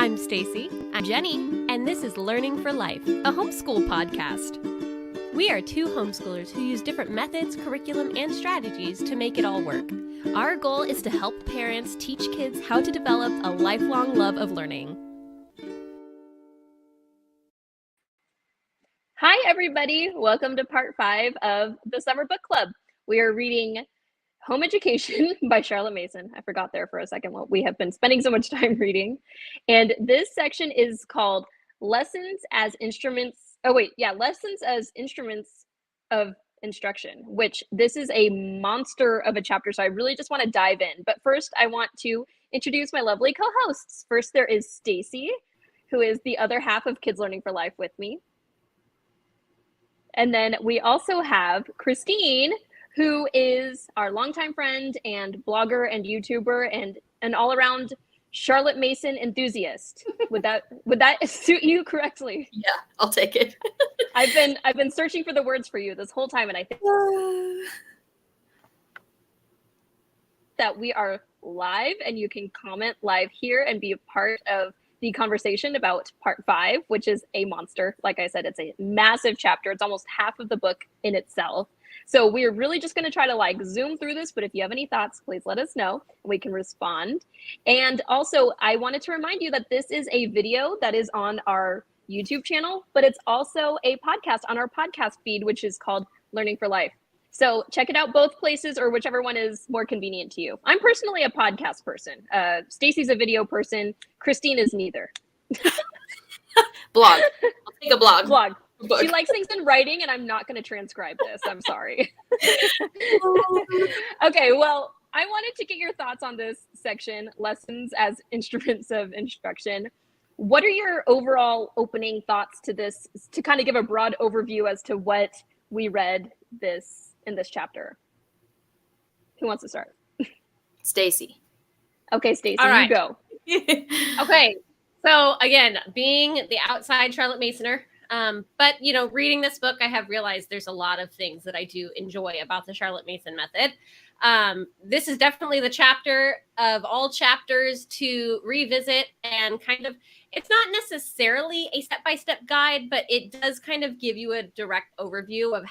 I'm Stacey. I'm Jenny, and this is Learning for Life, a homeschool podcast. We are two homeschoolers who use different methods, curriculum, and strategies to make it all work. Our goal is to help parents teach kids how to develop a lifelong love of learning. Hi, everybody. Welcome to part 5 of the Summer Book Club. We are reading Home Education by Charlotte Mason. I forgot there for a second what we have been spending so much time reading. And this section is called Lessons as Instruments of Instruction, which this is a monster of a chapter. So I really just want to dive in. But first, I want to introduce my lovely co-hosts. First, there is Stacey, who is the other half of Kids Learning for Life with me. And then we also have Christine, who is our longtime friend and blogger and YouTuber and an all-around Charlotte Mason enthusiast. Would that suit you correctly? Yeah, I'll take it. I've been searching for the words for you this whole time, and I think that we are live and you can comment live here and be a part of the conversation about part 5, which is a monster. Like I said, it's a massive chapter. It's almost half of the book in itself. So we're really just going to try to zoom through this, but if you have any thoughts, please let us know and we can respond. And also, I wanted to remind you that this is a video that is on our YouTube channel, but it's also a podcast on our podcast feed, which is called Learning for Life. So check it out both places or whichever one is more convenient to you. I'm personally a podcast person. Stacey's a video person. Christine is neither. Blog. I'll take a blog. Blog. She likes things in writing, and I'm not going to transcribe this. I'm sorry. Okay, well, I wanted to get your thoughts on this section, Lessons as Instruments of Instruction. What are your overall opening thoughts to this, to kind of give a broad overview as to what we read in this chapter? Who wants to start? Stacey. Okay, Stacey, All right. you go. Okay, so again, being the outside Charlotte Masoner, but reading this book, I have realized there's a lot of things that I do enjoy about the Charlotte Mason method. This is definitely the chapter of all chapters to revisit and kind of, it's not necessarily a step-by-step guide, but it does kind of give you a direct overview of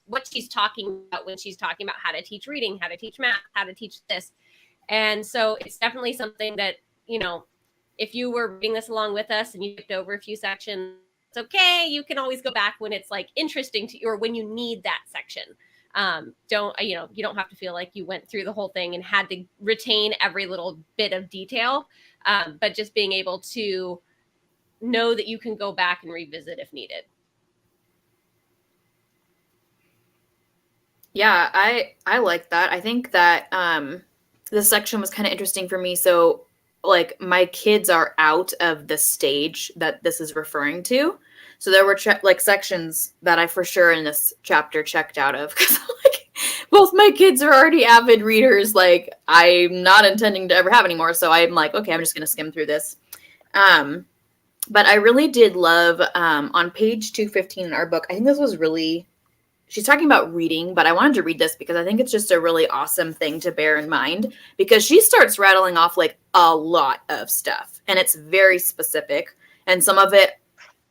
what she's talking about when she's talking about how to teach reading, how to teach math, how to teach this. And so it's definitely something that, if you were reading this along with us and you skipped over a few sections, it's okay. You can always go back when it's interesting to you or when you need that section. You don't have to feel like you went through the whole thing and had to retain every little bit of detail, but just being able to know that you can go back and revisit if needed. Yeah, I like that. I think that this section was kind of interesting for me. So my kids are out of the stage that this is referring to. So there were sections that I for sure in this chapter checked out of because both my kids are already avid readers. I'm not intending to ever have any more. So I'm okay, I'm just going to skim through this. But I really did love on page 215 in our book. I think this was really, she's talking about reading, but I wanted to read this because I think it's just a really awesome thing to bear in mind because she starts rattling off a lot of stuff and it's very specific. And some of it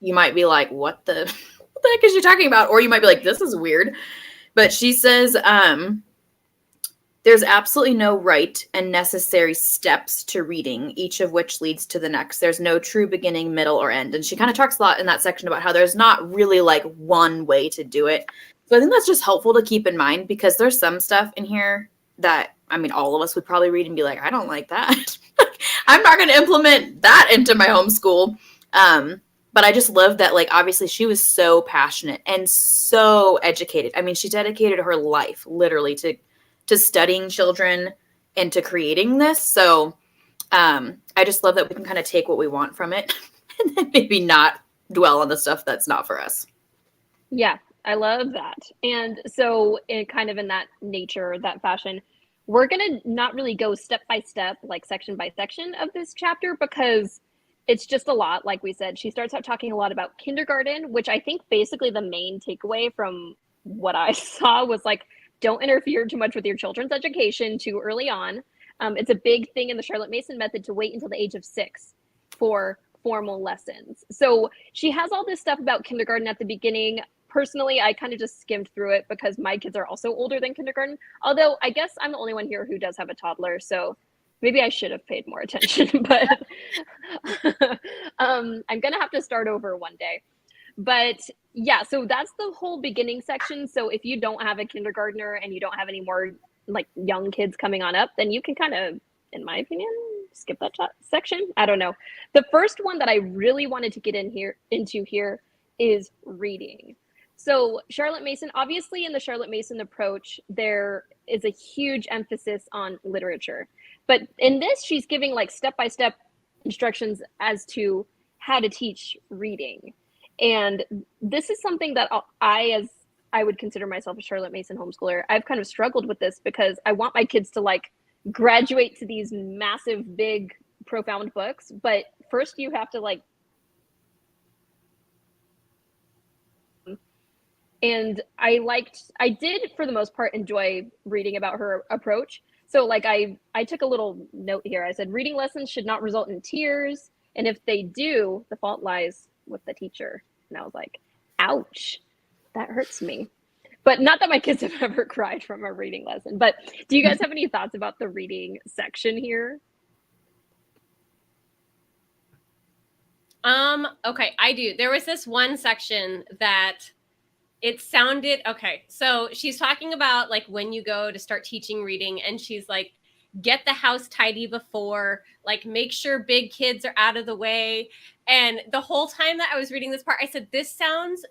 you might be like, what the heck is she talking about? Or you might be like, this is weird. But she says, there's absolutely no right and necessary steps to reading, each of which leads to the next. There's no true beginning, middle, or end. And she kind of talks a lot in that section about how there's not really one way to do it. So I think that's just helpful to keep in mind because there's some stuff in here that, all of us would probably read and be like, I don't like that. I'm not going to implement that into my homeschool. But I just love that, obviously she was so passionate and so educated. She dedicated her life literally to studying children and to creating this. So I just love that we can kind of take what we want from it and then maybe not dwell on the stuff that's not for us. Yeah, I love that. And so in that nature, that fashion, we're going to not really go step by step, section by section of this chapter because it's just a lot. Like we said, she starts out talking a lot about kindergarten, which I think basically the main takeaway from what I saw was don't interfere too much with your children's education too early on. It's a big thing in the Charlotte Mason method to wait until the age of 6. before formal lessons. So she has all this stuff about kindergarten at the beginning. Personally, I kind of just skimmed through it because my kids are also older than kindergarten. Although I guess I'm the only one here who does have a toddler, so maybe I should have paid more attention. But I'm gonna have to start over one day. But yeah, so that's the whole beginning section. So if you don't have a kindergartner and you don't have any more like young kids coming on up, then you can kind of, in my opinion, skip that section. I don't know. The first one that I really wanted to get into here is reading. So Charlotte Mason, obviously in the Charlotte Mason approach, there is a huge emphasis on literature. But in this, she's giving like step-by-step instructions as to how to teach reading. And this is something that I would consider myself a Charlotte Mason homeschooler, I've kind of struggled with this because I want my kids to like graduate to these massive, big, profound books. But first you have to like, and I did for the most part enjoy reading about her approach. So like I took a little note here. I said, reading lessons should not result in tears. And if they do, the fault lies with the teacher. And I was like, ouch, that hurts me. But not that my kids have ever cried from a reading lesson. But do you guys have any thoughts about the reading section here? Okay, I do. There was this one section that it sounded, okay, so she's talking about like when you go to start teaching reading and she's like, get the house tidy before, like make sure big kids are out of the way. And the whole time that I was reading this part, I said, this sounds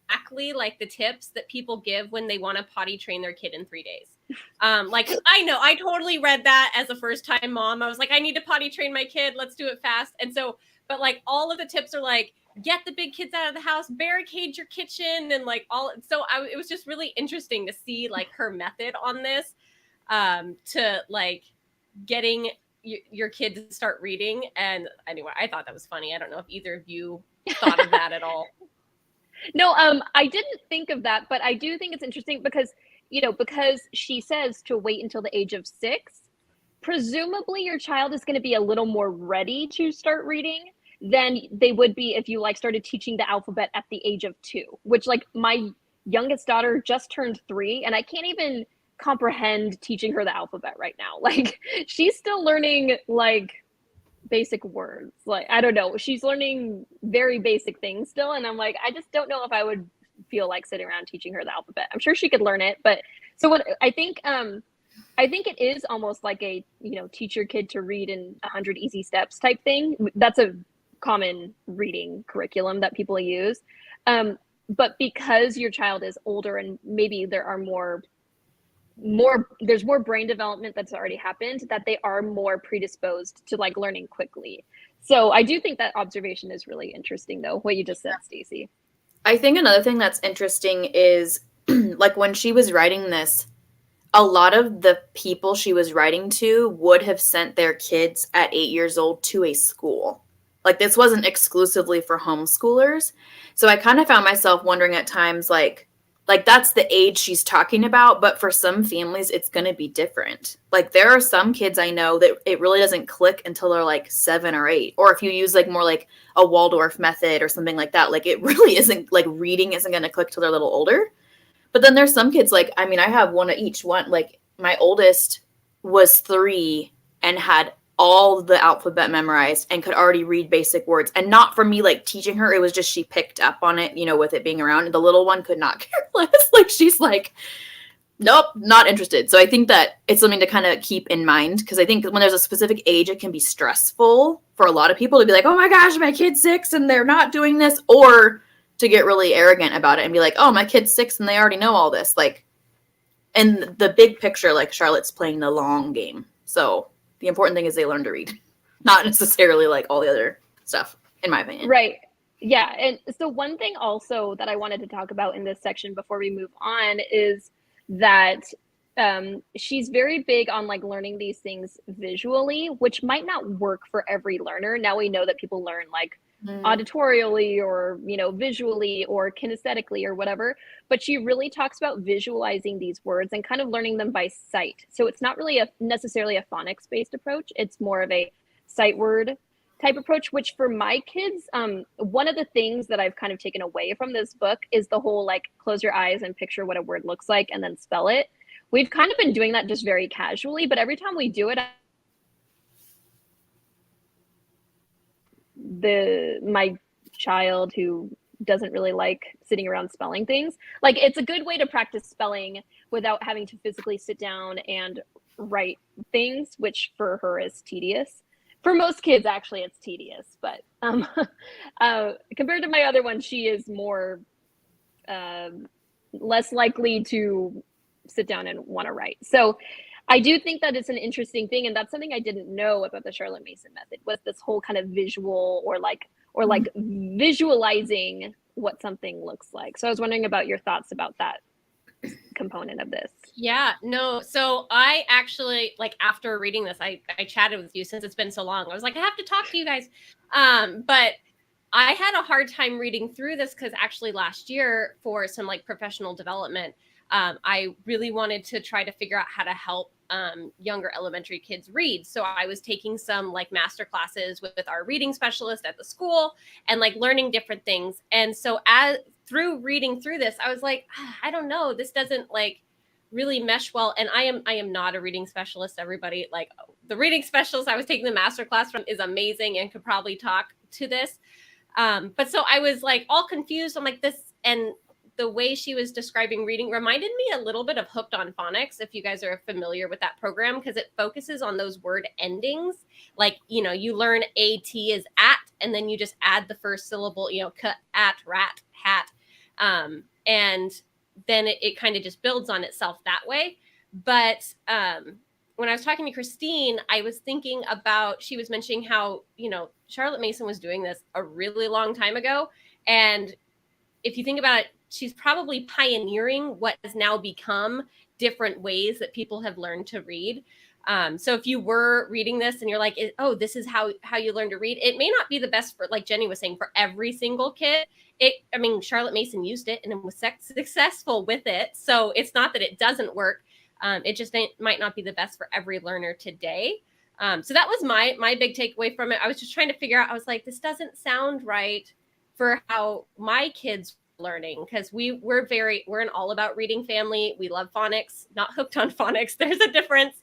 exactly like the tips that people give when they want to potty train their kid in 3 days. Like, I know, I totally read that as a first-time mom. I was like, I need to potty train my kid. Let's do it fast. And so, but like all of the tips are like, get the big kids out of the house, barricade your kitchen, and like all. So it was just really interesting to see like her method on this, to like getting your kid to start reading. And anyway, I thought that was funny. I don't know if either of you thought of that at all. No, I didn't think of that, but I do think it's interesting because, you know, because she says to wait until the age of 6, presumably your child is going to be a little more ready to start reading than they would be if you like started teaching the alphabet at the age of 2, which like my youngest daughter just turned 3 and I can't even comprehend teaching her the alphabet right now. Like she's still learning like basic words. Like, I don't know. She's learning very basic things still. And I'm like, I just don't know if I would feel like sitting around teaching her the alphabet. I'm sure she could learn it. But so what I think it is almost like a, you know, teach your kid to read in 100 easy steps type thing. That's a common reading curriculum that people use. But because your child is older and maybe there are there's more brain development that's already happened, that they are more predisposed to like learning quickly. So I do think that observation is really interesting though, what you just said, Stacey. I think another thing that's interesting is like when she was writing this, a lot of the people she was writing to would have sent their kids at 8 years old to a school. Like this wasn't exclusively for homeschoolers. So I kind of found myself wondering at times like that's the age she's talking about, but for some families, it's going to be different. Like there are some kids I know that it really doesn't click until they're like 7 or 8. Or if you use like more like a Waldorf method or something like that, like it really isn't like reading isn't going to click till they're a little older. But then there's some kids like, I mean, I have one of each one. Like my oldest was 3 and had all the alphabet memorized and could already read basic words, and not from me like teaching her. It was just she picked up on it, you know, with it being around. And the little one could not care less. Like she's like, nope, not interested. So I think that it's something to kind of keep in mind, because I think when there's a specific age, it can be stressful for a lot of people to be like, oh my gosh, my kid's 6 and they're not doing this, or to get really arrogant about it and be like, oh, my kid's 6 and they already know all this. Like, and the big picture, like Charlotte's playing the long game. So the important thing is they learn to read, not necessarily like all the other stuff, in my opinion. Right. Yeah. And so one thing also that I wanted to talk about in this section before we move on is that she's very big on like learning these things visually, which might not work for every learner. Now we know that people learn like auditorially or, you know, visually or kinesthetically or whatever, but she really talks about visualizing these words and kind of learning them by sight. So it's not really necessarily a phonics based approach. It's more of a sight word type approach, which for my kids, one of the things that I've kind of taken away from this book is the whole like close your eyes and picture what a word looks like and then spell it. We've kind of been doing that just very casually, but every time we do it, my child who doesn't really like sitting around spelling things, like it's a good way to practice spelling without having to physically sit down and write things, which for her is tedious. For most kids, actually, it's tedious, but compared to my other one, she is more less likely to sit down and want to write. So I do think that it's an interesting thing, and that's something I didn't know about the Charlotte Mason method, was this whole kind of visual or visualizing what something looks like. So I was wondering about your thoughts about that component of this. Yeah, no. So I actually, like, after reading this, I chatted with you since it's been so long. I was like, I have to talk to you guys. But I had a hard time reading through this because actually last year for some like professional development, I really wanted to try to figure out how to help younger elementary kids read. So I was taking some like master classes with our reading specialist at the school and like learning different things. And so through reading through this, I was like, I don't know, this doesn't like really mesh well. And I am not a reading specialist, everybody. Like the reading specialist I was taking the master class from is amazing and could probably talk to this. But so I was like all confused. I'm like this, and the way she was describing reading reminded me a little bit of Hooked on Phonics, if you guys are familiar with that program, because it focuses on those word endings. Like, you know, you learn AT is at, and then you just add the first syllable, you know, cut, at, rat, hat. And then it kind of just builds on itself that way. But when I was talking to Christine, I was thinking about, she was mentioning how, you know, Charlotte Mason was doing this a really long time ago. And if you think about it, she's probably pioneering what has now become different ways that people have learned to read. So if you were reading this and you're like, oh, this is how you learn to read, it may not be the best for, like Jenny was saying, for every single kid. I mean, Charlotte Mason used it and was successful with it. So it's not that it doesn't work. It just might not be the best for every learner today. So that was my big takeaway from it. I was just trying to figure out, I was like, this doesn't sound right for how my kids learning, because we're an all about reading family. We love phonics, not hooked on phonics. There's a difference.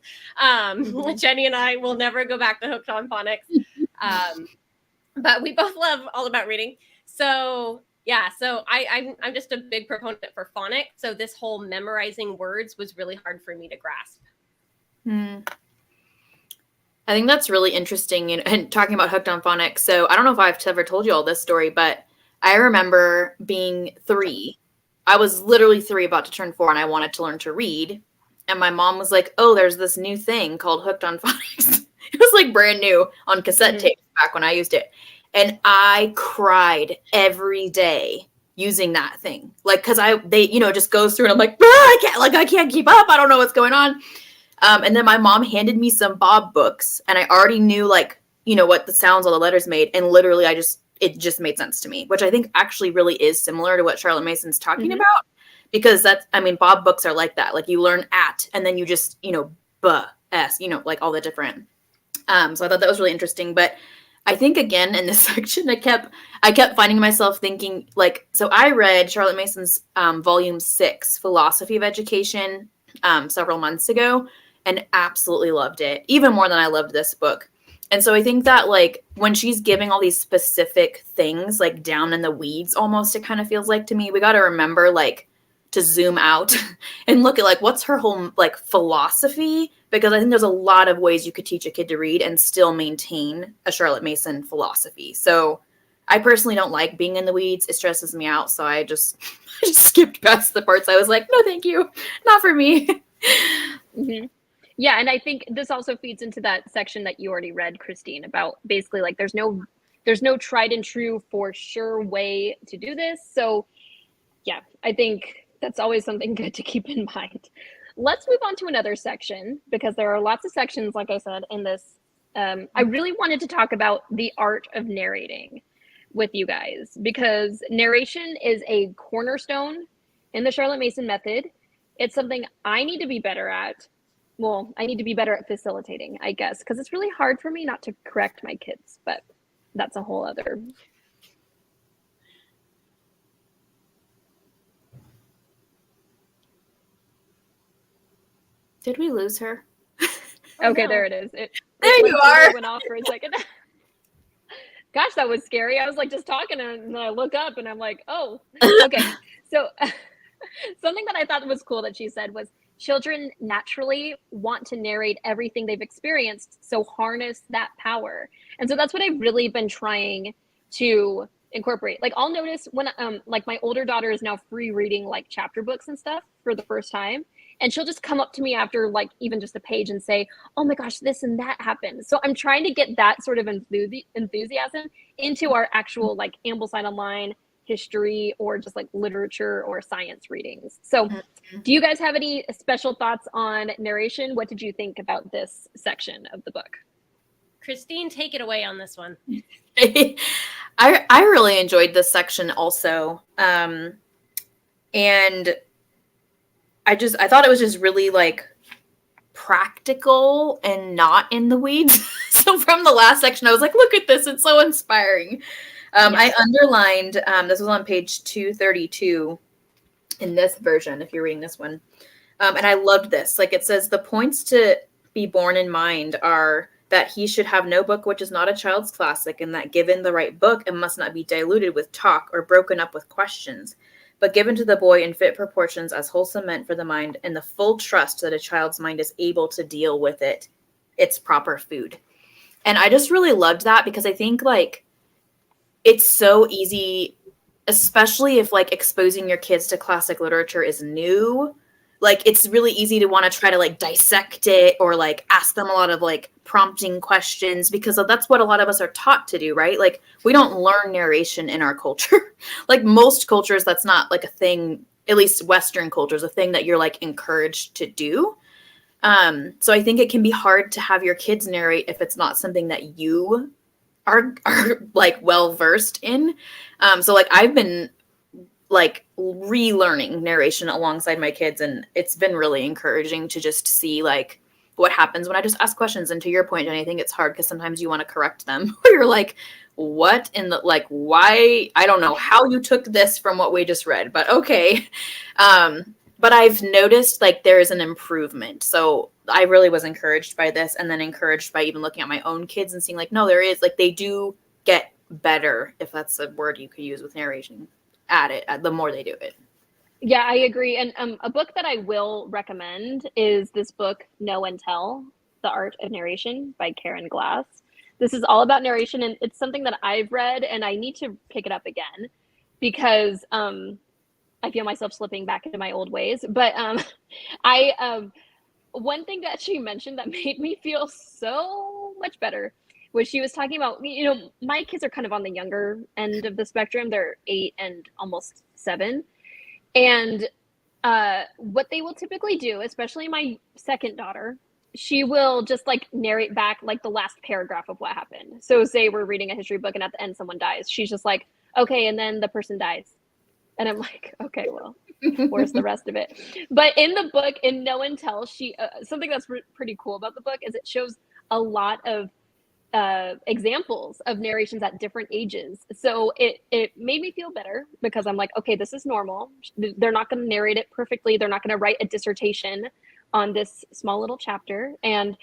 Jenny and I will never go back to hooked on phonics. But we both love all about reading. So yeah, so I'm just a big proponent for phonics. So this whole memorizing words was really hard for me to grasp. I think that's really interesting. And talking about hooked on phonics. So I don't know if I've ever told you all this story, but I remember being 3. I was literally 3, about to turn 4, and I wanted to learn to read. And my mom was like, oh, there's this new thing called Hooked on Phonics. It was like brand new on cassette tape back when I used it. And I cried every day using that thing. Like, cause they, you know, just goes through and I'm like, I can't keep up. I don't know what's going on. And then my mom handed me some Bob books and I already knew, like, you know, what the sounds all the letters made. And literally it just made sense to me, which I think actually really is similar to what Charlotte Mason's talking about, because Bob books are like that. Like you learn at, and then you just, you know, s, you know, like all the different. So I thought that was really interesting. But I think again, in this section, I kept finding myself thinking, like, so I read Charlotte Mason's volume 6, Philosophy of Education, several months ago, and absolutely loved it, even more than I loved this book. And so I think that, like, when she's giving all these specific things, like, down in the weeds, almost, it kind of feels like to me, we got to remember, like, to zoom out and look at, like, what's her whole, like, philosophy? Because I think there's a lot of ways you could teach a kid to read and still maintain a Charlotte Mason philosophy. So I personally don't like being in the weeds. It stresses me out. So I just skipped past the parts I was like, no, thank you. Not for me. Yeah, and I think this also feeds into that section that you already read, Christine, about basically, like, there's no tried and true for sure way to do this. So yeah, I think that's always something good to keep in mind. Let's move on to another section, because there are lots of sections, like I said, in this. I really wanted to talk about the art of narrating with you guys, because narration is a cornerstone in the Charlotte Mason method. It's something I need to be better at. Well, I need to be better at facilitating, I guess, because it's really hard for me not to correct my kids. But that's a whole other. Did we lose her? Okay, no. there it is. It There like you totally are. went off for a second. Gosh, that was scary. I was like just talking and then I look up and I'm like, oh, okay. So something that I thought was cool that she said was children naturally want to narrate everything they've experienced, so harness that power. And so that's what I've really been trying to incorporate. Like I'll notice when like my older daughter is now free reading like chapter books and stuff for the first time, and she'll just come up to me after like even just a page and say, oh my gosh, this and that happened. So I'm trying to get that sort of enthusiasm into our actual like Ambleside Online history or just like literature or science readings. So do you guys have any special thoughts on narration? What did you think about this section of the book? Christine, take it away on this one. I really enjoyed this section also. And I thought it was just really like practical and not in the weeds. So from the last section, I was like, look at this. It's so inspiring. I underlined, this was on page 232 in this version, if you're reading this one. And I loved this. Like it says, the points to be borne in mind are that he should have no book which is not a child's classic, and that given the right book, it must not be diluted with talk or broken up with questions, but given to the boy in fit proportions as wholesome meant for the mind, and the full trust that a child's mind is able to deal with it, its proper food. And I just really loved that because I think like it's so easy, especially if like exposing your kids to classic literature is new. Like it's really easy to want to try to like dissect it or like ask them a lot of like prompting questions because that's what a lot of us are taught to do, right? Like we don't learn narration in our culture. Like most cultures, that's not like a thing, at least Western cultures, a thing that you're like encouraged to do. So I think it can be hard to have your kids narrate if it's not something that you are like well versed in. So like I've been like relearning narration alongside my kids, and it's been really encouraging to just see like what happens when I just ask questions. And to your point, Jenny, I think it's hard because sometimes you want to correct them. You're like, what in the like why? I don't know how you took this from what we just read, but okay. But I've noticed like there is an improvement. So I really was encouraged by this, and then encouraged by even looking at my own kids and seeing like, no, there is like they do get better, if that's a word you could use with narration, at it the more they do it. Yeah, I agree. And a book that I will recommend is this book, Know and Tell, The Art of Narration by Karen Glass. This is all about narration, and it's something that I've read, and I need to pick it up again because I feel myself slipping back into my old ways. But one thing that she mentioned that made me feel so much better was she was talking about, you know, my kids are kind of on the younger end of the spectrum. They're 8 and almost 7. And what they will typically do, especially my second daughter, she will just like narrate back like the last paragraph of what happened. So say we're reading a history book and at the end someone dies. She's just like, okay, and then the person dies. And I'm like, okay, well, where's the rest of it? But in the book, in Know and Tell, she something that's pretty cool about the book is it shows a lot of examples of narrations at different ages. So it made me feel better because I'm like, okay, this is normal. They're not going to narrate it perfectly. They're not going to write a dissertation on this small little chapter. And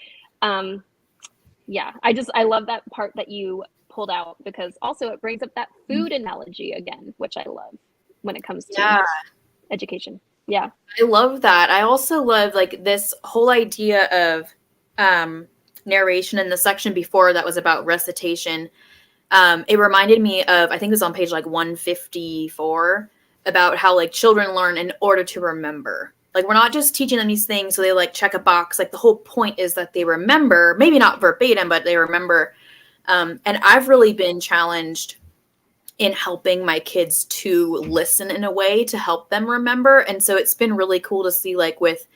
yeah, I love that part that you pulled out because also it brings up that food analogy again, which I love when it comes to education. Yeah. I love that. I also love like this whole idea of narration in the section before that was about recitation. It reminded me of, I think it was on page like 154, about how like children learn in order to remember. Like we're not just teaching them these things so they like check a box. Like the whole point is that they remember, maybe not verbatim, but they remember. And I've really been challenged in helping my kids to listen in a way to help them remember. And so it's been really cool to see like with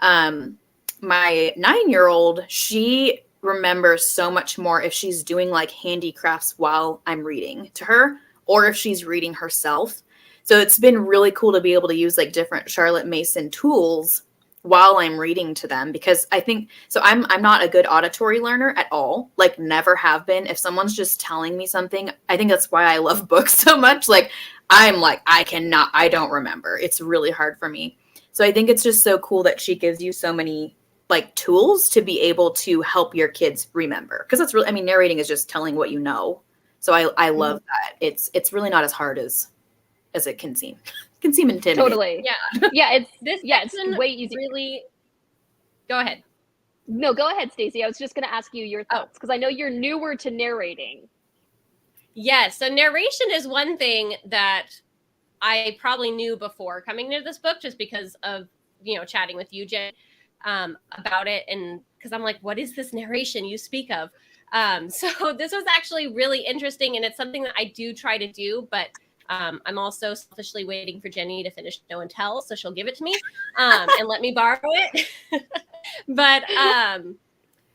my 9-year-old, she remembers so much more if she's doing like handicrafts while I'm reading to her or if she's reading herself. So it's been really cool to be able to use like different Charlotte Mason tools while I'm reading to them, because I think so I'm not a good auditory learner at all, like never have been. If someone's just telling me something, I think that's why I love books so much. Like I'm like I don't remember. It's really hard for me. So I think it's just so cool that she gives you so many like tools to be able to help your kids remember, because that's really, I mean, narrating is just telling what you know. So I love that. It's really not as hard as it can seem. It can seem intimidating. Totally. Yeah, it's way easier. Really, go ahead. No, go ahead, Stacey. I was just going to ask you your thoughts, because I know you're newer to narrating. Yes, so narration is one thing that I probably knew before coming into this book, just because of, chatting with you, Jen, about it. And because I'm like, what is this narration you speak of? So this was actually really interesting, and it's something that I do try to do, but I'm also selfishly waiting for Jenny to finish Show and Tell, so she'll give it to me and let me borrow it. But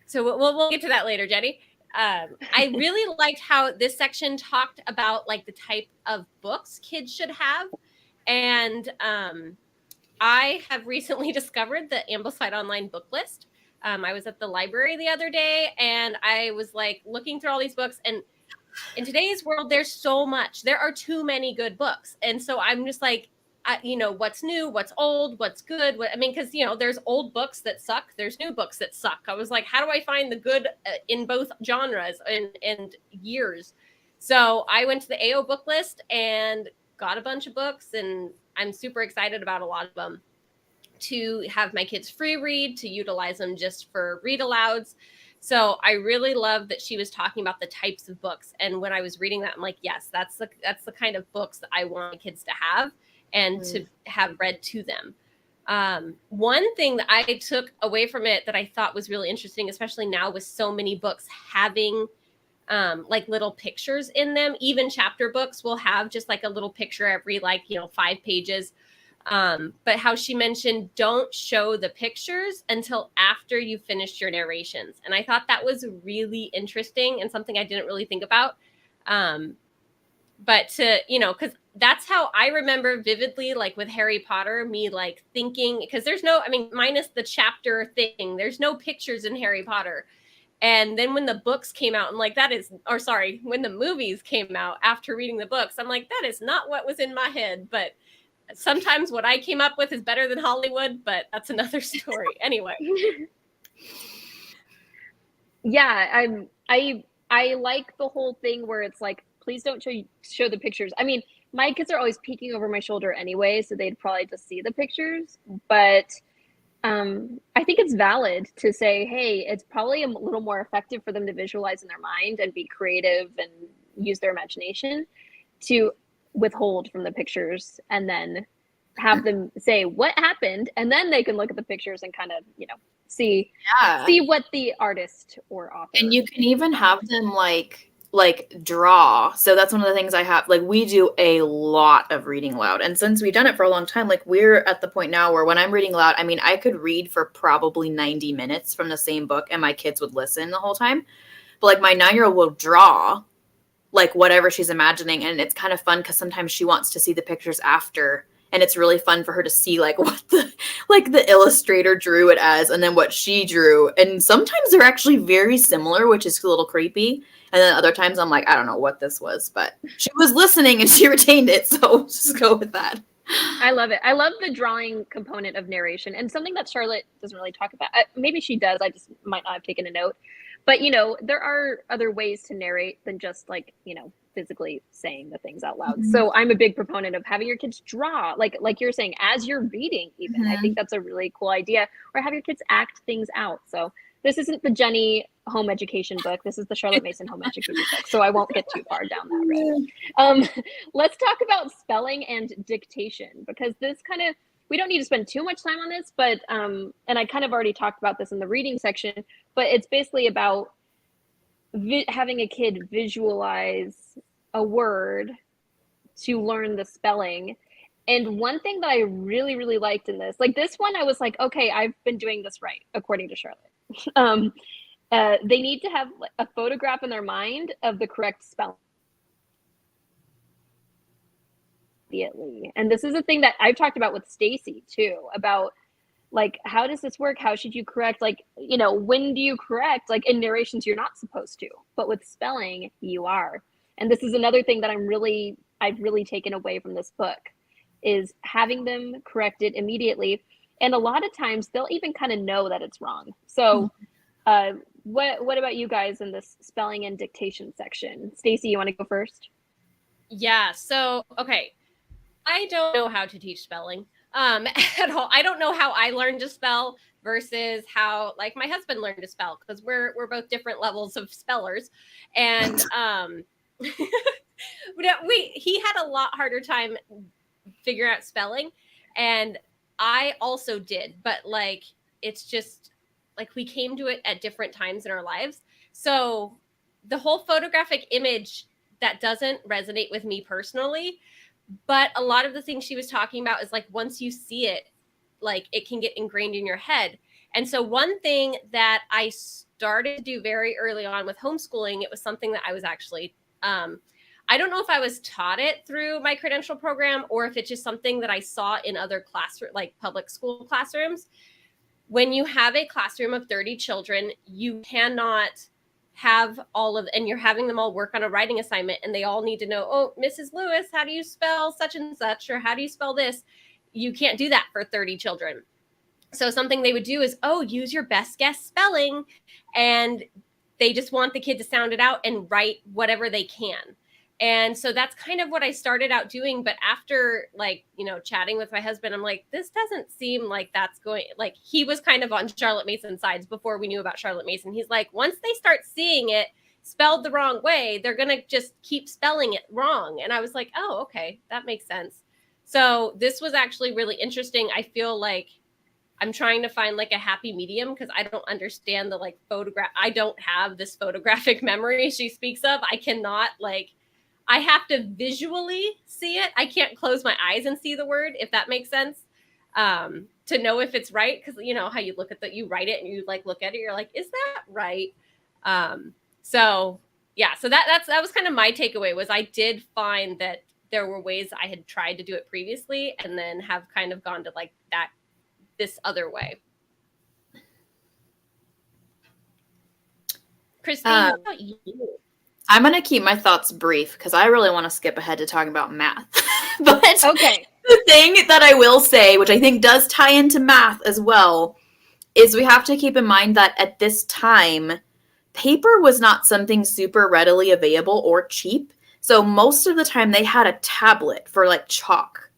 so we'll get to that later, Jenny. I really liked how this section talked about like the type of books kids should have. And I have recently discovered the Amplified Online book list. I was at the library the other day, and I was like looking through all these books, and in today's world, there's so much. There are too many good books. And so I'm just like, what's new, what's old, what's good. Because, there's old books that suck. There's new books that suck. I was like, how do I find the good in both genres and years? So I went to the AO book list and got a bunch of books, and I'm super excited about a lot of them to have my kids free read, to utilize them just for read alouds. So I really love that she was talking about the types of books. And when I was reading that, I'm like, yes, that's the kind of books that I want my kids to have and to have read to them. One thing that I took away from it that I thought was really interesting, especially now with so many books having like little pictures in them, even chapter books will have just like a little picture every 5 pages. But how she mentioned, don't show the pictures until after you finished your narrations. And I thought that was really interesting and something I didn't really think about. But because that's how I remember vividly, like with Harry Potter, me like thinking, because there's minus the chapter thing, there's no pictures in Harry Potter. And then when the books came out, I'm like, when the movies came out after reading the books, I'm like, that is not what was in my head. But sometimes what I came up with is better than Hollywood, but that's another story. Anyway. Yeah, I like the whole thing where it's like, please don't show the pictures. I mean, my kids are always peeking over my shoulder anyway, so they'd probably just see the pictures. But I think it's valid to say, hey, it's probably a little more effective for them to visualize in their mind and be creative and use their imagination to withhold from the pictures, and then have them say what happened, and then they can look at the pictures and kind of see what the artist or author. And you can even have them like draw. So that's one of the things I have. Like we do a lot of reading aloud, and since we've done it for a long time, like we're at the point now where when I'm reading aloud, I mean, I could read for probably 90 minutes from the same book and my kids would listen the whole time. But like my 9-year-old will draw like whatever she's imagining, and it's kind of fun because sometimes she wants to see the pictures after, and it's really fun for her to see like what the illustrator drew it as and then what she drew, and sometimes they're actually very similar, which is a little creepy, and then other times I'm like, I don't know what this was, but she was listening and she retained it, so just go with that. I love it. I love the drawing component of narration, and something that Charlotte doesn't really talk about. Maybe she does, I just might not have taken a note. But, there are other ways to narrate than just like, physically saying the things out loud. Mm-hmm. So I'm a big proponent of having your kids draw, like you're saying, as you're reading even. Mm-hmm. I think that's a really cool idea. Or have your kids act things out. So this isn't the Jenny home education book. This is the Charlotte Mason home education book. So I won't get too far down that road. Let's talk about spelling and dictation, because this kind of, we don't need to spend too much time on this, but, and I kind of already talked about this in the reading section, but it's basically about having a kid visualize a word to learn the spelling. And one thing that I really, really liked in this, like this one, I was like, okay, I've been doing this right, according to Charlotte. They need to have a photograph in their mind of the correct spelling. And this is a thing that I've talked about with Stacey too, about like, how does this work? How should you correct? Like, you know, when do you correct? Like in narrations, you're not supposed to, but with spelling, you are. And this is another thing that I've really taken away from this book, is having them corrected immediately. And a lot of times they'll even kind of know that it's wrong. So what about you guys in this spelling and dictation section? Stacey, you want to go first? Yeah. So, okay. I don't know how to teach spelling at all. I don't know how I learned to spell versus how like my husband learned to spell, because we're both different levels of spellers. And he had a lot harder time figuring out spelling, and I also did, but like it's just like we came to it at different times in our lives. So the whole photographic image, that doesn't resonate with me personally. But a lot of the things she was talking about is like, once you see it, like it can get ingrained in your head. And so one thing that I started to do very early on with homeschooling, it was something that I was actually, I don't know if I was taught it through my credential program or if it's just something that I saw in other classroom, like public school classrooms. When you have a classroom of 30 children, you cannot have all of, and you're having them all work on a writing assignment and they all need to know, oh, Mrs. Lewis, how do you spell such and such? Or how do you spell this? You can't do that for 30 children. So something they would do is, oh, use your best guess spelling. And they just want the kid to sound it out and write whatever they can. And so that's kind of what I started out doing. But after like, you know, chatting with my husband, I'm like, this doesn't seem like that's going, like he was kind of on Charlotte Mason's sides before we knew about Charlotte Mason. He's like, once they start seeing it spelled the wrong way, they're going to just keep spelling it wrong. And I was like, oh, okay, that makes sense. So this was actually really interesting. I feel like I'm trying to find like a happy medium because I don't understand the like photograph. I don't have this photographic memory she speaks of. I cannot like, I have to visually see it. I can't close my eyes and see the word, if that makes sense, to know if it's right. Because you know how you look at that, you write it and you like look at it, you're like, is that right? So yeah, so that was kind of my takeaway, was I did find that there were ways I had tried to do it previously and then have kind of gone to like this other way. Christine, how about you? I'm going to keep my thoughts brief because I really want to skip ahead to talking about math. But okay, the thing that I will say, which I think does tie into math as well, is we have to keep in mind that at this time, paper was not something super readily available or cheap. So most of the time they had a tablet for like chalk.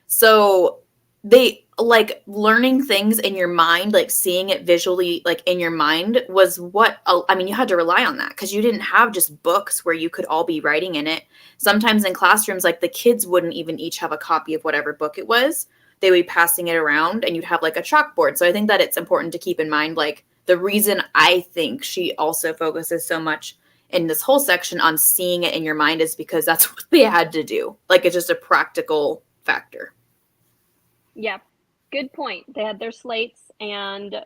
So they like learning things in your mind, like seeing it visually, like in your mind was what, I mean, you had to rely on that because you didn't have just books where you could all be writing in it. Sometimes in classrooms, like the kids wouldn't even each have a copy of whatever book it was. They would be passing it around and you'd have like a chalkboard. So I think that it's important to keep in mind, like the reason I think she also focuses so much in this whole section on seeing it in your mind is because that's what they had to do. Like it's just a practical factor. Yeah, good point. They had their slates, and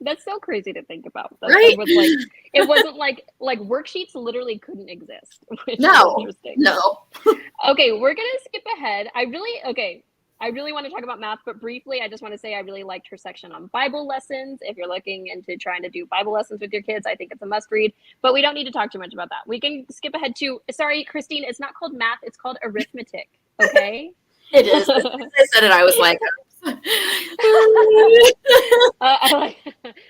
that's so crazy to think about. Right? It wasn't like worksheets literally couldn't exist, which is interesting. No. Okay, we're gonna skip ahead. I really want to talk about math, but briefly, I just want to say I really liked her section on Bible lessons. If you're looking into trying to do Bible lessons with your kids, I think it's a must read, but we don't need to talk too much about that. We can skip ahead to, sorry, Christine, it's not called math, it's called arithmetic, okay? It is. As soon as I said it, I was like,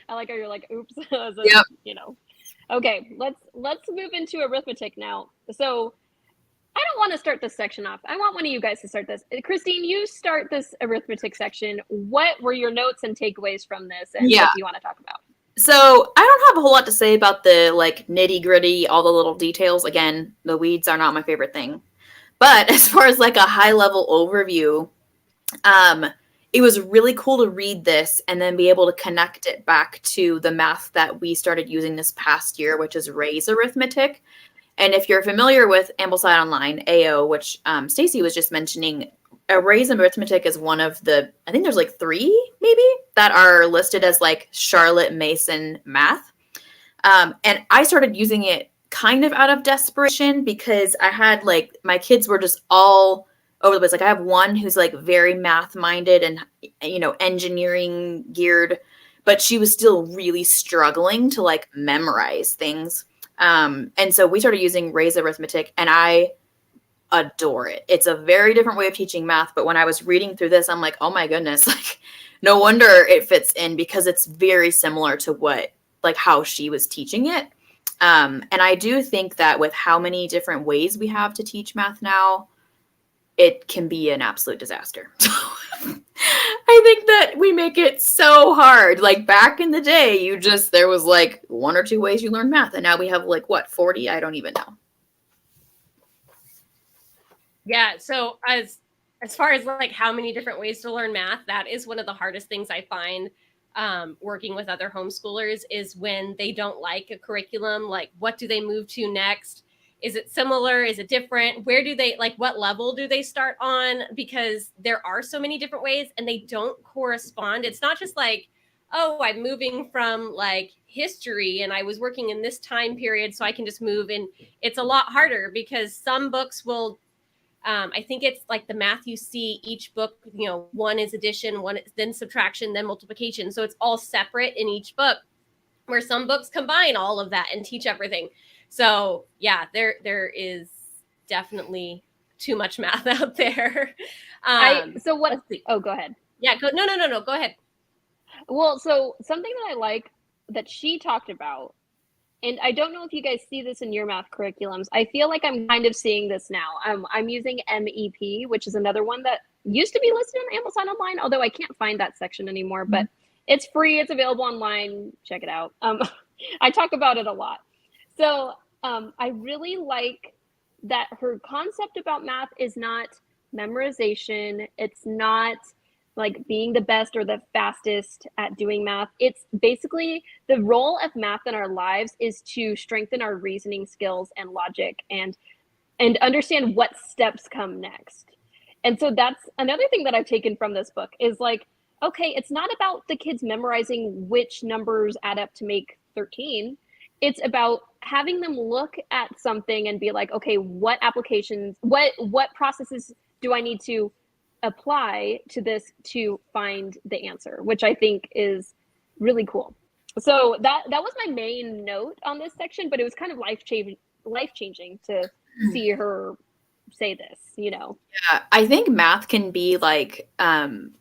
I like how you're like, oops. Yep. You know. Okay, let's move into arithmetic now. So I don't want to start this section off. I want one of you guys to start this. Christine, you start this arithmetic section. What were your notes and takeaways from this, and what do you want to talk about? So I don't have a whole lot to say about the like nitty gritty, all the little details. Again, the weeds are not my favorite thing. But as far as like a high level overview, it was really cool to read this and then be able to connect it back to the math that we started using this past year, which is Ray's arithmetic. And if you're familiar with Ambleside Online, AO, which Stacey was just mentioning, Ray's arithmetic is one of the, I think there's like 3 maybe that are listed as like Charlotte Mason math. And I started using it kind of out of desperation because I had like, my kids were just all over the place. Like I have one who's like very math minded and, engineering geared, but she was still really struggling to like memorize things. And so we started using Ray's arithmetic, and I adore it. It's a very different way of teaching math, but when I was reading through this, I'm like, oh my goodness, like no wonder it fits in, because it's very similar to how she was teaching it. And I do think that with how many different ways we have to teach math now, it can be an absolute disaster. I think that we make it so hard. Like back in the day, there was like 1 or 2 ways you learn math. And now we have 40? I don't even know. Yeah. So as far as like how many different ways to learn math, that is one of the hardest things I find working with other homeschoolers, is when they don't like a curriculum. Like, what do they move to next? Is it similar? Is it different? Where do they, what level do they start on? Because there are so many different ways and they don't correspond. It's not just like, oh, I'm moving from like history and I was working in this time period, so I can just move in. It's a lot harder because some books will, I think it's like the math you see, each book, one is addition, one is then subtraction, then multiplication. So it's all separate in each book, where some books combine all of that and teach everything. So yeah, there is definitely too much math out there. Oh, go ahead. Yeah, no, go ahead. Well, so something that I like that she talked about, and I don't know if you guys see this in your math curriculums. I feel like I'm kind of seeing this now. I'm using MEP, which is another one that used to be listed on Amazon online, although I can't find that section anymore, but it's free. It's available online. Check it out. I talk about it a lot. So I really like that her concept about math is not memorization. It's not like being the best or the fastest at doing math. It's basically the role of math in our lives is to strengthen our reasoning skills and logic and understand what steps come next. And so that's another thing that I've taken from this book is like, okay, it's not about the kids memorizing which numbers add up to make 13. It's about having them look at something and be like, okay, what applications, what processes do I need to apply to this to find the answer, which I think is really cool. So that was my main note on this section, but it was kind of life-changing to see her say this, Yeah, I think math can be like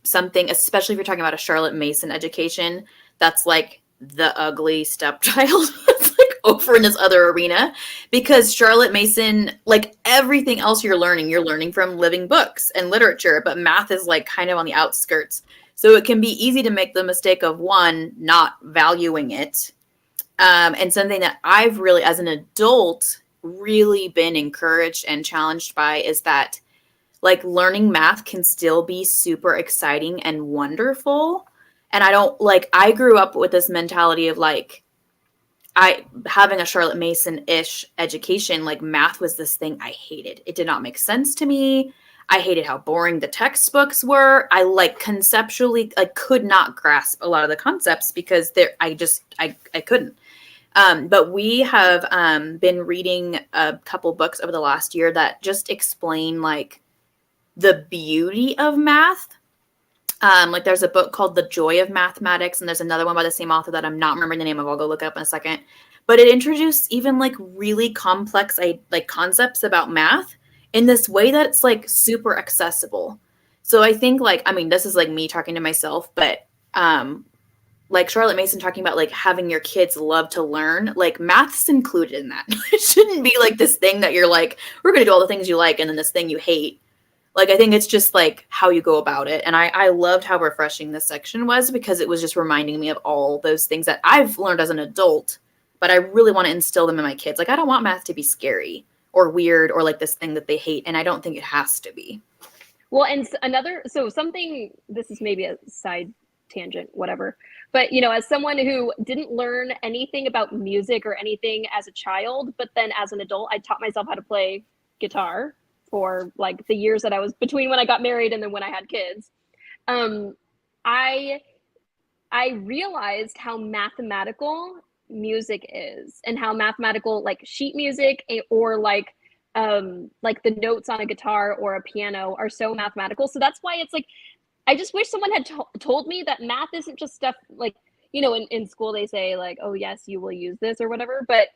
something, especially if you're talking about a Charlotte Mason education, that's like the ugly stepchild. It's like over in this other arena, because Charlotte Mason, like everything else you're learning from living books and literature, but math is like kind of on the outskirts. So it can be easy to make the mistake of one, not valuing it. And something that I've really, as an adult, really been encouraged and challenged by is that like learning math can still be super exciting and wonderful. And I grew up with this mentality of like, having a Charlotte Mason-ish education, like math was this thing I hated. It did not make sense to me. I hated how boring the textbooks were. I like conceptually, I could not grasp a lot of the concepts because I couldn't. But we have been reading a couple books over the last year that just explain like the beauty of math. Like there's a book called The Joy of Mathematics, and there's another one by the same author that I'm not remembering the name of. I'll go look it up in a second. But it introduced even like really complex like concepts about math in this way that it's like super accessible. So I think like, I mean, this is like me talking to myself, but like Charlotte Mason talking about like having your kids love to learn, like math's included in that. It shouldn't be like this thing that you're like, we're going to do all the things you like and then this thing you hate. Like, I think it's just like how you go about it. And I loved how refreshing this section was, because it was just reminding me of all those things that I've learned as an adult, but I really want to instill them in my kids. Like, I don't want math to be scary or weird or like this thing that they hate. And I don't think it has to be. Well, and something, this is maybe a side tangent, whatever. But, as someone who didn't learn anything about music or anything as a child, but then as an adult, I taught myself how to play guitar for like the years that I was between when I got married and then when I had kids. I realized how mathematical music is and how mathematical like sheet music or like like the notes on a guitar or a piano are so mathematical. So that's why it's like, I just wish someone had told me that math isn't just stuff like, you know, in school they say like, oh yes, you will use this or whatever, but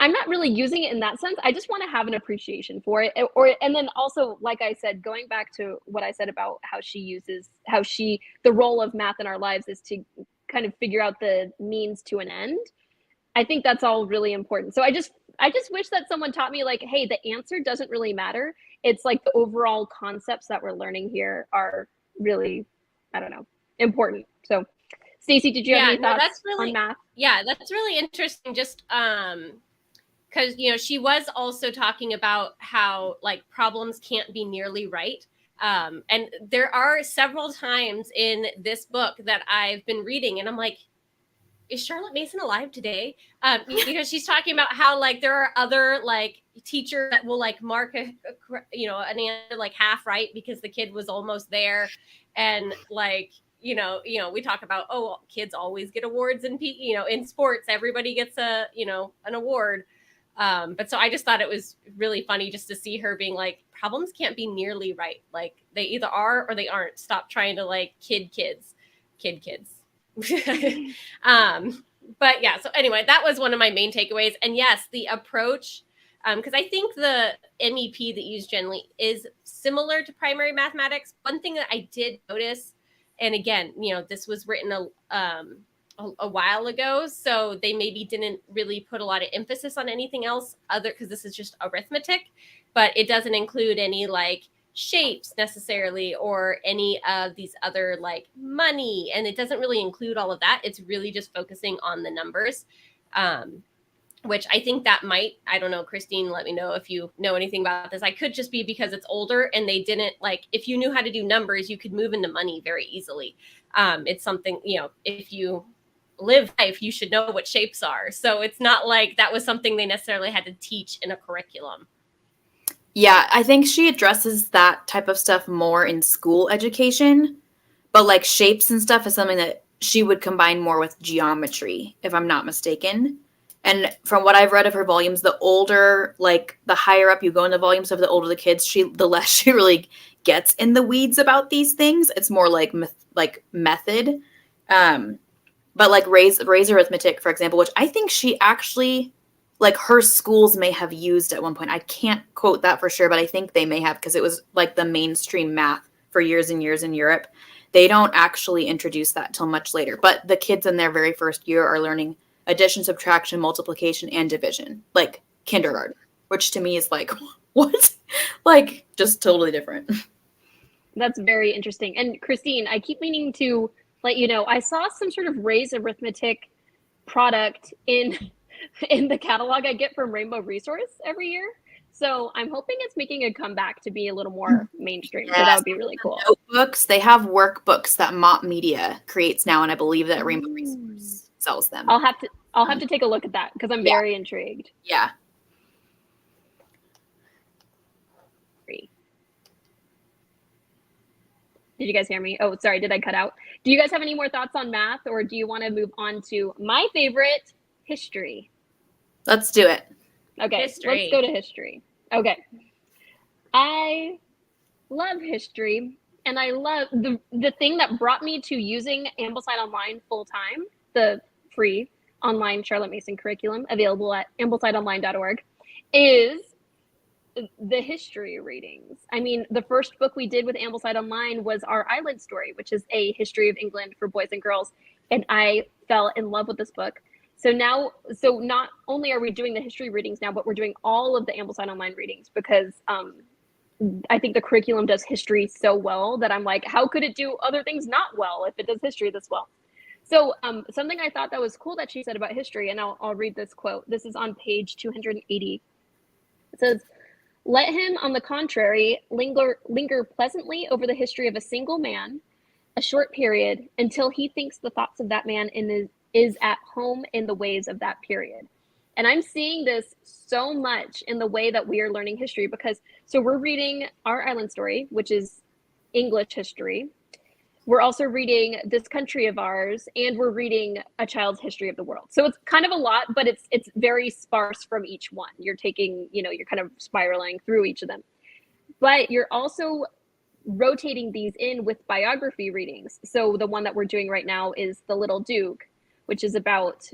I'm not really using it in that sense. I just want to have an appreciation for it. And then also, like I said, going back to what I said about how the role of math in our lives is to kind of figure out the means to an end. I think that's all really important. So I just wish that someone taught me like, hey, the answer doesn't really matter. It's like the overall concepts that we're learning here are really, I don't know, important. So Stacey, did you have any thoughts on math? Yeah, that's really interesting. Just because, you know, she was also talking about how like problems can't be nearly right. And there are several times in this book that I've been reading and I'm like, is Charlotte Mason alive today? Because she's talking about how like there are other like teachers that will like mark an answer like half right because the kid was almost there. And like, you know, we talk about, oh, kids always get awards in sports, everybody gets an award. But so I just thought it was really funny just to see her being like, problems can't be nearly right. Like they either are or they aren't. Stop trying to like kid kids. But yeah, so anyway, that was one of my main takeaways. And yes, the approach, because I think the MEP that you use generally is similar to primary mathematics. One thing that I did notice, and again, you know, this was written a while ago, so they maybe didn't really put a lot of emphasis on anything else other, because this is just arithmetic, but it doesn't include any like shapes necessarily or any of these other like money, and it doesn't really include all of that. It's really just focusing on the numbers, which I think that might, I don't know, Christine, let me know if you know anything about this. I could just be because it's older and they didn't like, if you knew how to do numbers, you could move into money very easily. It's something, you know, if you live life, you should know what shapes are. So it's not like that was something they necessarily had to teach in a curriculum. Yeah, I think she addresses that type of stuff more in school education, but like shapes and stuff is something that she would combine more with geometry, if I'm not mistaken. And from what I've read of her volumes, the older, like the higher up you go in the volumes of the older the kids, the less she really gets in the weeds about these things. It's more like method. But like raise arithmetic, for example, which I think she actually, like her schools may have used at one point. I can't quote that for sure, but I think they may have, because it was like the mainstream math for years and years in Europe. They don't actually introduce that till much later. But the kids in their very first year are learning addition, subtraction, multiplication, and division, like kindergarten, which to me is like, what? Like just totally different. That's very interesting. And Christine, I keep meaning to let you know, I saw some sort of raise arithmetic product in the catalog I get from Rainbow Resource every year. So I'm hoping it's making a comeback to be a little more mainstream. Yes. So that would be really cool. Notebooks, they have workbooks that Mott Media creates now, and I believe that Rainbow Resource sells them. I'll have to take a look at that because I'm very intrigued. Yeah. Did you guys hear me? Oh, sorry, did I cut out? Do you guys have any more thoughts on math, or do you want to move on to my favorite, history? Let's do it. Okay, history. Let's go to history. Okay. I love history, and I love the thing that brought me to using Ambleside Online full time, the free online Charlotte Mason curriculum available at amblesideonline.org, is the history readings. I mean, the first book we did with Ambleside Online was Our Island Story, which is a history of England for boys and girls, and I fell in love with this book. So not only are we doing the history readings now, but we're doing all of the Ambleside Online readings because I think the curriculum does history so well that I'm like, how could it do other things not well if it does history this well? So something I thought that was cool that she said about history, and I'll read this quote. This is on page 280. It says, "Let him, on the contrary, linger pleasantly over the history of a single man, a short period, until he thinks the thoughts of that man is at home in the ways of that period." And I'm seeing this so much in the way that we are learning history, because so we're reading Our Island Story, which is English history. we're also reading This Country of Ours, and we're reading A Child's History of the World. So it's kind of a lot, but it's very sparse from each one. You're taking, you're kind of spiraling through each of them. But you're also rotating these in with biography readings. So the one that we're doing right now is The Little Duke, which is about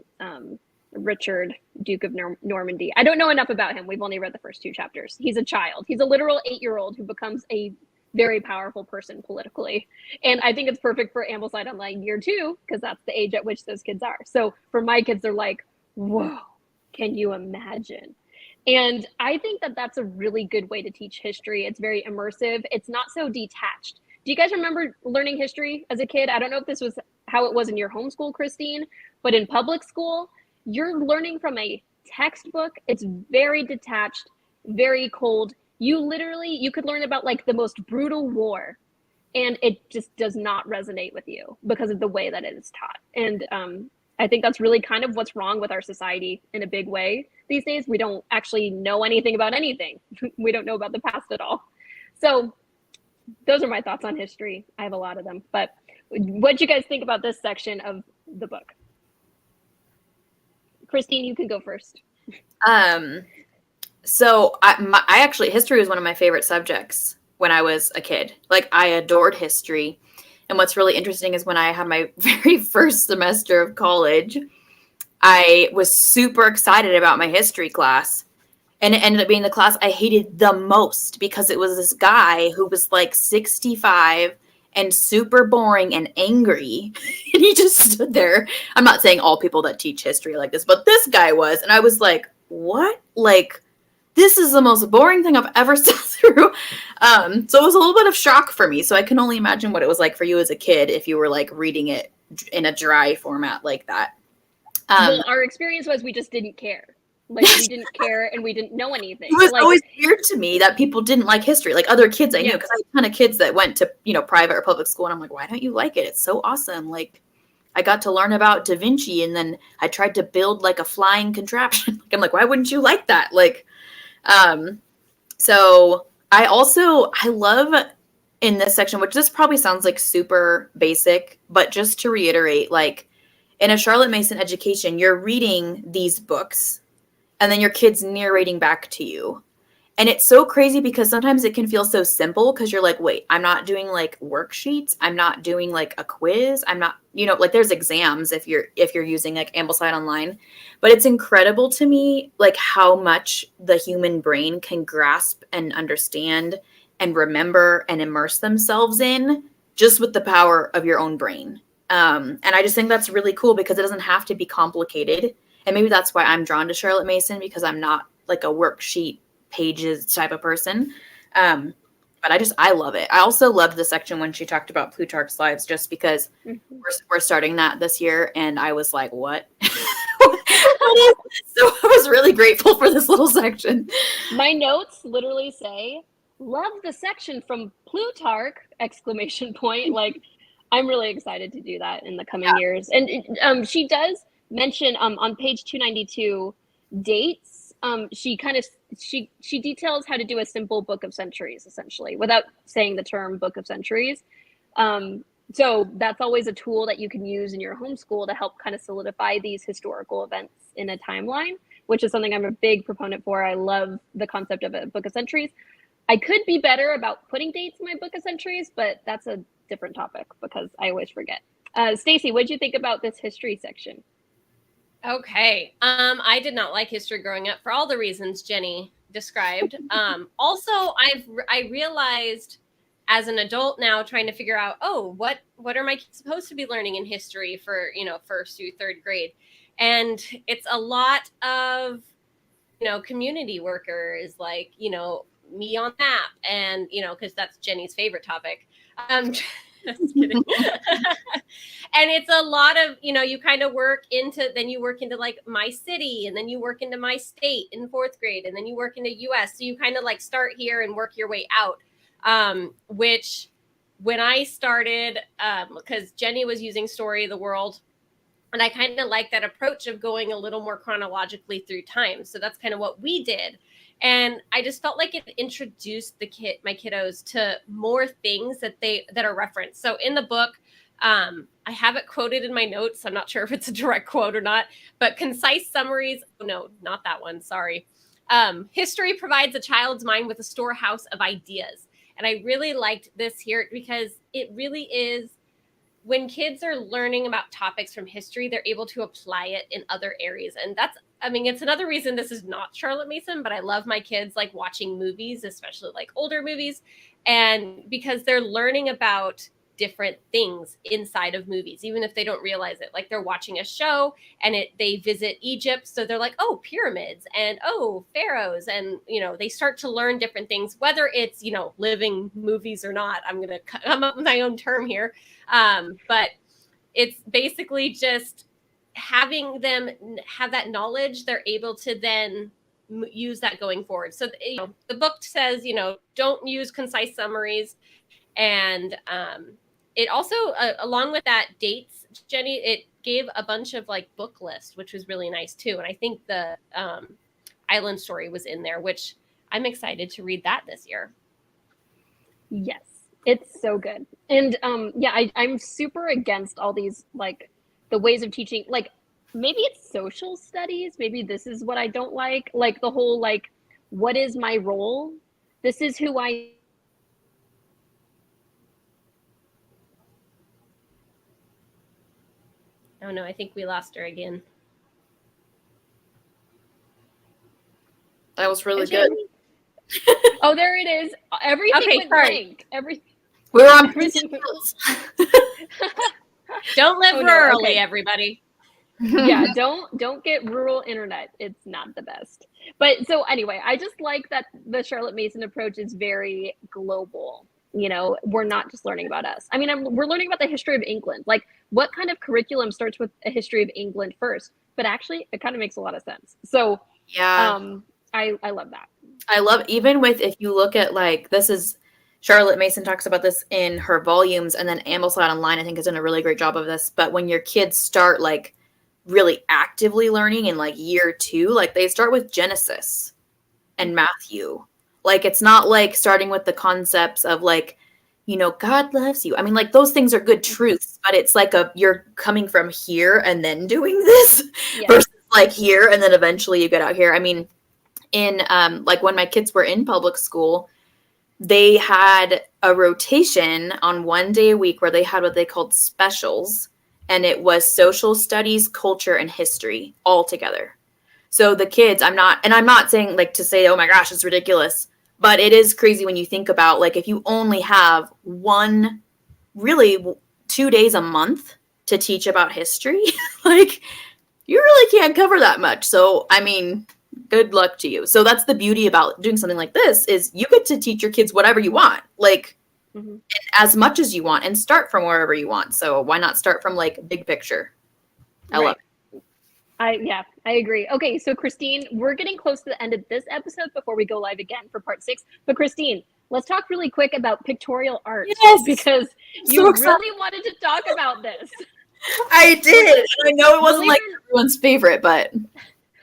Richard, Duke of Normandy. I don't know enough about him. We've only read the first 2 chapters. He's a child. He's a literal 8-year-old who becomes a very powerful person politically. And I think it's perfect for Ambleside Online year 2, because that's the age at which those kids are. So for my kids, they're like, whoa, can you imagine? And I think that that's a really good way to teach history. It's very immersive. It's not so detached. Do you guys remember learning history as a kid? I don't know if this was how it was in your homeschool, Christine, but in public school, you're learning from a textbook. It's very detached, very cold. You could learn about like the most brutal war, and it just does not resonate with you because of the way that it is taught. And I think that's really kind of what's wrong with our society in a big way these days. We don't actually know anything about anything. We don't know about the past at all. So those are my thoughts on history. I have a lot of them, but what do you guys think about this section of the book? Christine, you can go first. So I actually, history was one of my favorite subjects when I was a kid. Like, I adored history. And what's really interesting is when I had my very first semester of college, I was super excited about my history class. And it ended up being the class I hated the most because it was this guy who was like 65 and super boring and angry. And he just stood there. I'm not saying all people that teach history like this, but this guy was. And I was like, what? Like, this is the most boring thing I've ever sat through. So it was a little bit of shock for me. So I can only imagine what it was like for you as a kid if you were like reading it in a dry format like that. Well, our experience was we just didn't care. Like, we didn't care and we didn't know anything. It was like, always weird to me that people didn't like history, like other kids I knew, because I had a ton of kids that went to, private or public school, and I'm like, why don't you like it? It's so awesome. Like, I got to learn about Da Vinci, and then I tried to build like a flying contraption. I'm like, why wouldn't you like that? Like, so I love in this section, which this probably sounds like super basic, but just to reiterate, like, in a Charlotte Mason education, you're reading these books and then your kid's narrating back to you. And it's so crazy because sometimes it can feel so simple because you're like, wait, I'm not doing like worksheets. I'm not doing like a quiz. I'm not, like there's exams if you're using like Ambleside Online. But it's incredible to me like how much the human brain can grasp and understand and remember and immerse themselves in just with the power of your own brain. And I just think that's really cool because it doesn't have to be complicated. And maybe that's why I'm drawn to Charlotte Mason, because I'm not like a worksheet pages type of person. But I love it. I also loved the section when she talked about Plutarch's Lives, just because we're starting that this year. And I was like, what? So I was really grateful for this little section. My notes literally say, love the section from Plutarch, ! Like, I'm really excited to do that in the coming years. And she does mention on page 292 dates. She details how to do a simple book of centuries, essentially, without saying the term book of centuries. So that's always a tool that you can use in your homeschool to help kind of solidify these historical events in a timeline, which is something I'm a big proponent for. I love the concept of a book of centuries. I could be better about putting dates in my book of centuries, but that's a different topic because I always forget. Stacey, what did you think about this history section? Okay. I did not like history growing up for all the reasons Jenny described. Also, I realized as an adult now, trying to figure out, what are my kids supposed to be learning in history for, first through third grade? And it's a lot of, community workers, like, me on map, and, because that's Jenny's favorite topic. Just kidding. And it's a lot of, you kind of work into like my city, and then you work into my state in fourth grade, and then you work into US. So you kind of like start here and work your way out. Which when I started, because Jenny was using Story of the World, And I kind of like that approach of going a little more chronologically through time. So that's kind of what we did. And I just felt like it introduced my kiddos to more things that are referenced. So in the book, I have it quoted in my notes. I'm not sure if it's a direct quote or not, but concise summaries. Oh, no, not that one. Sorry. History provides a child's mind with a storehouse of ideas. And I really liked this here because it really is, when kids are learning about topics from history, they're able to apply it in other areas. And it's another reason this is not Charlotte Mason, but I love my kids like watching movies, especially like older movies. And because they're learning about different things inside of movies, even if they don't realize it. Like they're watching a show and they visit Egypt. So they're like, oh, pyramids and oh, pharaohs. And, they start to learn different things, whether it's, living movies or not. I'm going to come up with my own term here. But it's basically just having them have that knowledge. They're able to then use that going forward. So, the book says, don't use concise summaries. And, it also, along with that dates, Jenny, it gave a bunch of like book lists, which was really nice too. And I think the Island Story was in there, which I'm excited to read that this year. Yes, it's so good. And I'm super against all these, like the ways of teaching, like maybe it's social studies. Maybe this is what I don't like the whole, like, what is my role? This is who I Oh no, I think we lost her again. That was really good. Oh, there it is. Everything went blank. We're on Don't live rurally, everybody. Yeah, don't get rural internet. It's not the best. But so anyway, I just like that the Charlotte Mason approach is very global. We're not just learning about us. I mean, we're learning about the history of England. Like, what kind of curriculum starts with a history of England first? But actually, it kind of makes a lot of sense. So, yeah, I love that. I love, even with, if you look at like, this is, Charlotte Mason talks about this in her volumes, and then Ambleside Online, I think, has done a really great job of this. But when your kids start like really actively learning in like year 2, like they start with Genesis and Matthew. Like, it's not like starting with the concepts of like, God loves you. I mean, like those things are good truths, but it's like you're coming from here and then doing this versus like here and then eventually you get out here. I mean, in like when my kids were in public school, they had a rotation on one day a week where they had what they called specials, and it was social studies, culture, and history all together. So the kids, I'm not saying like to say, oh my gosh, it's ridiculous, but it is crazy when you think about like if you only have 2 days a month to teach about history, like you really can't cover that much. So, I mean, good luck to you. So that's the beauty about doing something like this, is you get to teach your kids whatever you want, like and as much as you want, and start from wherever you want. So why not start from like big picture? I love it. I agree. Okay, so Christine, we're getting close to the end of this episode before we go live again for part 6. But Christine, let's talk really quick about pictorial art. Yes, because you really wanted to talk about this. I did. I know it wasn't like everyone's favorite, but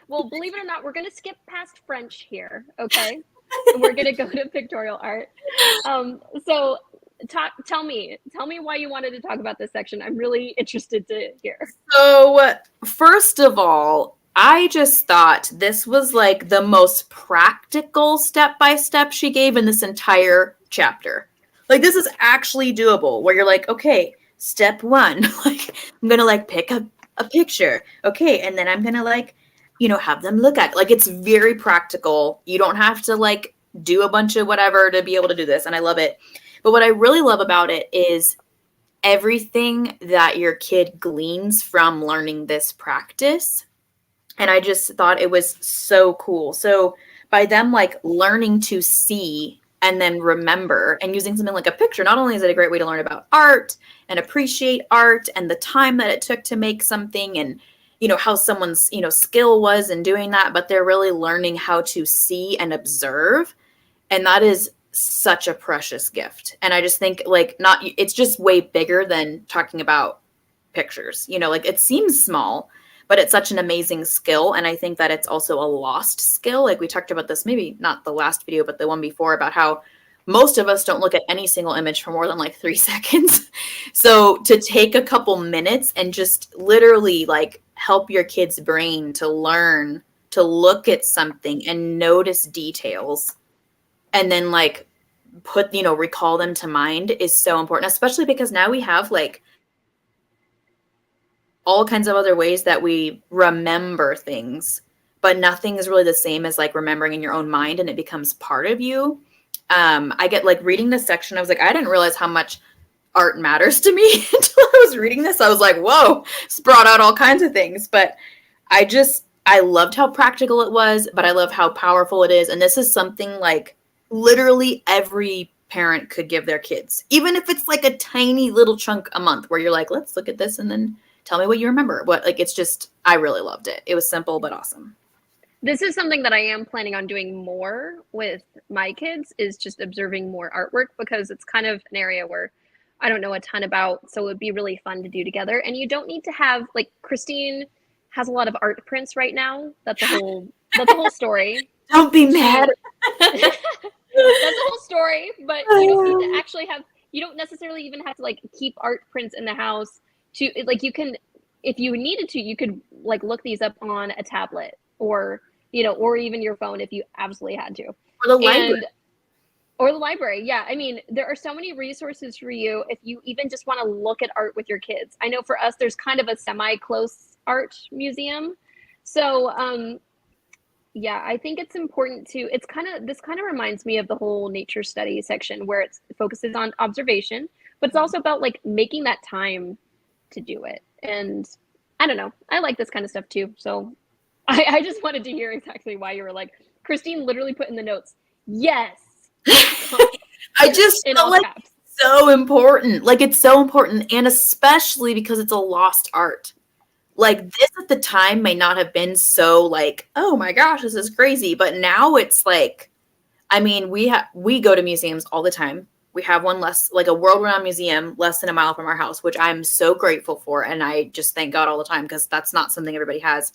well, believe it or not, we're going to skip past French here, okay? And we're going to go to pictorial art. So tell me why you wanted to talk about this section. I'm really interested to hear. So, first of all, I just thought this was like the most practical step-by-step she gave in this entire chapter. Like, this is actually doable, where you're like, okay, step 1, like, I'm going to like pick a picture. Okay, and then I'm going to like, have them look at it. Like, it's very practical. You don't have to like do a bunch of whatever to be able to do this. And I love it. But what I really love about it is everything that your kid gleans from learning this practice. And I just thought it was so cool. So by them like learning to see and then remember and using something like a picture, not only is it a great way to learn about art and appreciate art and the time that it took to make something, and how someone's skill was in doing that, but they're really learning how to see and observe. And that is such a precious gift. And I just think like it's just way bigger than talking about pictures. You know, like it seems small, but it's such an amazing skill. And I think that it's also a lost skill. Like we talked about this, maybe not the last video, but the one before, about how most of us don't look at any single image for more than like 3 seconds. So to take a couple minutes and just literally like help your kid's brain to learn to look at something and notice details and then like put, you know, recall them to mind is so important, especially because now we have like all kinds of other ways that we remember things, but nothing is really the same as like remembering in your own mind and it becomes part of you. I get like reading this section, I was like, I didn't realize how much art matters to me until I was reading this. I was like, whoa, it's brought out all kinds of things. But I loved how practical it was, but I love how powerful it is. And this is something like literally every parent could give their kids, even if it's like a tiny little chunk a month where you're like, let's look at this and then tell me what you remember. But like, it's just, I really loved it. It was simple, but awesome. This is something that I am planning on doing more with my kids, is just observing more artwork, because it's kind of an area where I don't know a ton about. So it would be really fun to do together. And you don't need to have, like, Christine has a lot of art prints right now. That's a whole story. Don't be mad. That's a whole story, but you don't need to actually have, you don't necessarily even have to like keep art prints in the house to, like, you can, if you needed to, you could like look these up on a tablet, or, you know, or even your phone if you absolutely had to. Or the library. Or the library. Yeah. I mean, there are so many resources for you if you even just want to look at art with your kids. I know for us, there's kind of a semi-close art museum. So, yeah, I think it's important to, this kind of reminds me of the whole nature study section where it focuses on observation, but it's also about like making that time to do it. And I don't know, I like this kind of stuff too. So I just wanted to hear exactly why you were like, Christine literally put in the notes, yes. I just felt like it's so important. Like, it's so important. And especially because it's a lost art. Like, this at the time may not have been so like, oh my gosh, this is crazy. But now it's like, I mean, we go to museums all the time. We have one like a world-renowned museum less than a mile from our house, which I'm so grateful for. And I just thank God all the time, because that's not something everybody has.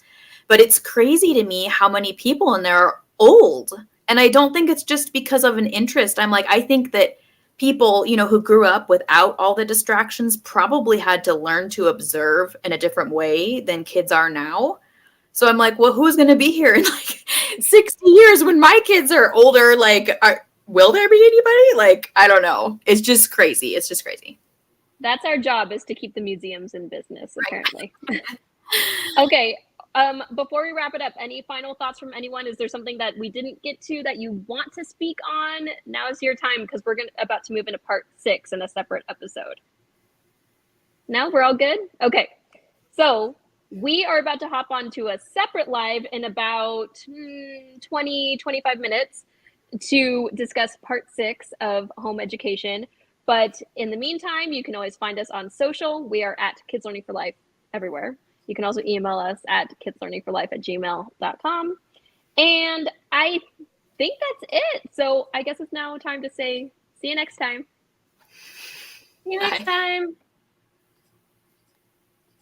But it's crazy to me how many people in there are old. And I don't think it's just because of an interest. I'm like, I think that people, you know, who grew up without all the distractions probably had to learn to observe in a different way than kids are now. So I'm like, well, who's going to be here in like 60 years when my kids are older? Like, will there be anybody? Like, I don't know. It's just crazy. It's just crazy. That's our job, is to keep the museums in business, apparently. Okay. Before we wrap it up, any final thoughts from anyone? Is there something that we didn't get to that you want to speak on? Now is your time, because we're about to move into part 6 in a separate episode. No, we're all good? Okay. So we are about to hop onto a separate live in about 20, 25 minutes to discuss part 6 of home education. But in the meantime, you can always find us on social. We are at Kids Learning for Life everywhere. You can also email us at kidslearningforlife@gmail.com. And I think that's it. So I guess it's now time to say, see you next time. See you next time.